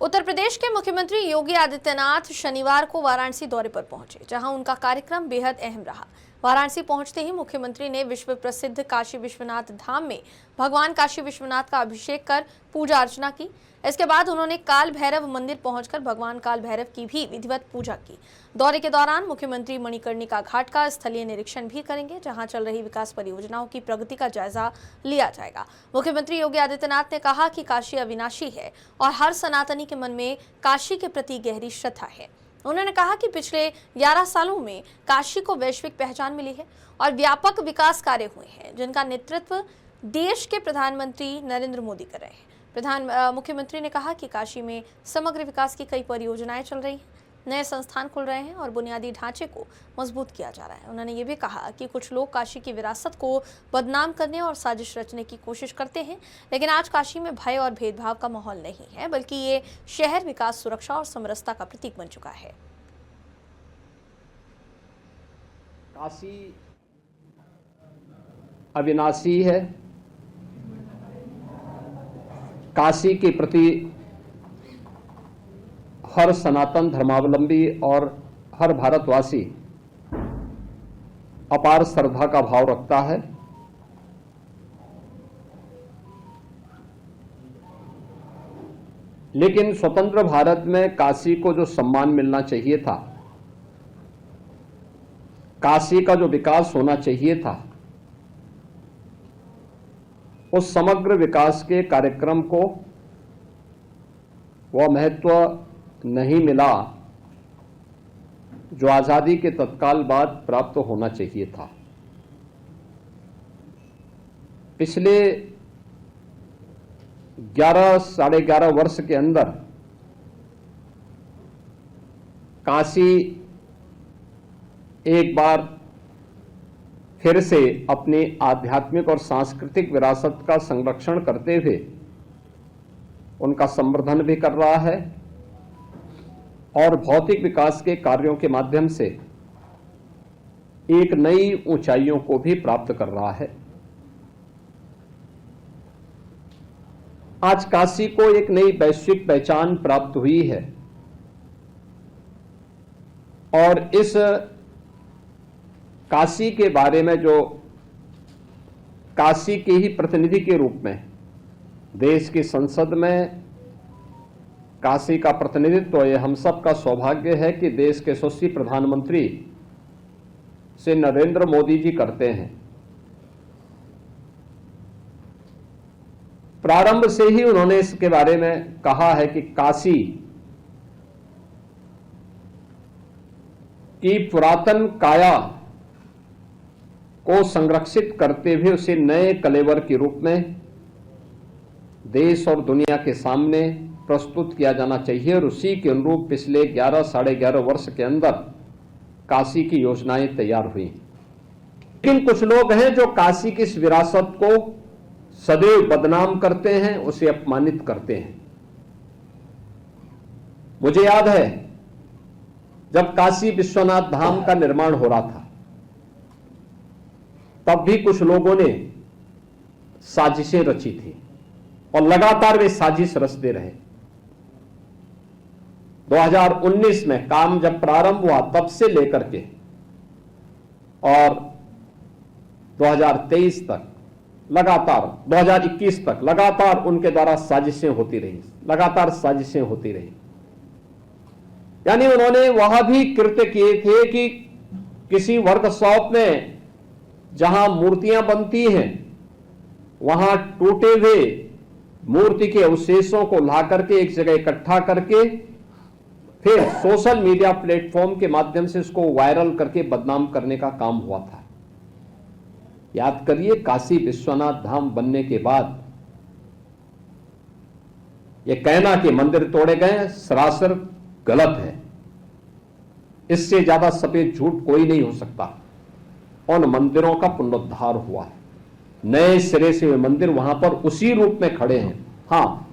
उत्तर प्रदेश के मुख्यमंत्री योगी आदित्यनाथ शनिवार को वाराणसी दौरे पर पहुंचे, जहां उनका कार्यक्रम बेहद अहम रहा। वाराणसी पहुंचते ही मुख्यमंत्री ने विश्व प्रसिद्ध काशी विश्वनाथ धाम में भगवान काशी विश्वनाथ का अभिषेक कर पूजा अर्चना की। इसके बाद उन्होंने काल भैरव मंदिर पहुंचकर भगवान काल भैरव की भी विधिवत पूजा की। दौरे के दौरान मुख्यमंत्री मणिकर्णिका घाट का स्थलीय निरीक्षण भी करेंगे, जहां चल रही विकास परियोजनाओं की प्रगति का जायजा लिया जाएगा। मुख्यमंत्री योगी आदित्यनाथ ने कहा कि काशी अविनाशी है और हर सनातनी के मन में काशी के प्रति गहरी श्रद्धा है। उन्होंने कहा कि पिछले 11 सालों में काशी को वैश्विक पहचान मिली है और व्यापक विकास कार्य हुए हैं, जिनका नेतृत्व देश के प्रधानमंत्री नरेंद्र मोदी कर रहे हैं। मुख्यमंत्री ने कहा कि काशी में समग्र विकास की कई परियोजनाएं चल रही हैं, नए संस्थान खुल रहे हैं और बुनियादी ढांचे को मजबूत किया जा रहा है। उन्होंने ये भी कहा कि कुछ लोग काशी की विरासत को बदनाम करने और साजिश रचने की कोशिश करते हैं, लेकिन आज काशी में भय और भेदभाव का माहौल नहीं है, बल्कि ये शहर विकास, सुरक्षा और समरसता का प्रतीक बन चुका है। काशी अविनाशी है। काशी के प्रति हर सनातन धर्मावलंबी और हर भारतवासी अपार श्रद्धा का भाव रखता है। लेकिन स्वतंत्र भारत में काशी को जो सम्मान मिलना चाहिए था, काशी का जो विकास होना चाहिए था, उस समग्र विकास के कार्यक्रम को वह महत्व नहीं मिला जो आजादी के तत्काल बाद प्राप्त होना चाहिए था। पिछले 11 साढ़े 11 वर्ष के अंदर काशी एक बार फिर से अपनी आध्यात्मिक और सांस्कृतिक विरासत का संरक्षण करते हुए उनका संवर्धन भी कर रहा है और भौतिक विकास के कार्यों के माध्यम से एक नई ऊंचाइयों को भी प्राप्त कर रहा है। आज काशी को एक नई वैश्विक पहचान प्राप्त हुई है और इस काशी के बारे में जो काशी के ही प्रतिनिधि के रूप में देश की संसद में काशी का प्रतिनिधित्व, ये हम सब का सौभाग्य है कि देश के यशस्वी प्रधानमंत्री से नरेंद्र मोदी जी करते हैं। प्रारंभ से ही उन्होंने इसके बारे में कहा है कि काशी की पुरातन काया को संरक्षित करते हुए उसे नए कलेवर के रूप में देश और दुनिया के सामने प्रस्तुत किया जाना चाहिए और उसी के अनुरूप पिछले 11 साढ़े 11 वर्ष के अंदर काशी की योजनाएं तैयार हुई। लेकिन कुछ लोग हैं जो काशी की इस विरासत को सदैव बदनाम करते हैं, उसे अपमानित करते हैं। मुझे याद है जब काशी विश्वनाथ धाम का निर्माण हो रहा था, तब भी कुछ लोगों ने साजिशें रची थी और लगातार वे साजिश रचते रहे। 2019 में काम जब प्रारंभ हुआ तब से लेकर के और 2023 तक लगातार, 2021 तक लगातार उनके द्वारा साजिशें होती रही, लगातार साजिशें होती रही। यानी उन्होंने वह भी कृत्य किए थे कि किसी वर्कशॉप में जहां मूर्तियां बनती हैं, वहां टूटे हुए मूर्ति के अवशेषों को ला करके एक जगह इकट्ठा करके फिर सोशल मीडिया प्लेटफॉर्म के माध्यम से उसको वायरल करके बदनाम करने का काम हुआ था। याद करिए, काशी विश्वनाथ धाम बनने के बाद यह कहना कि मंदिर तोड़े गए सरासर गलत है। इससे ज्यादा सफेद झूठ कोई नहीं हो सकता। उन मंदिरों का पुनरुद्धार हुआ है, नए सिरे से वे मंदिर वहां पर उसी रूप में खड़े हैं। हाँ,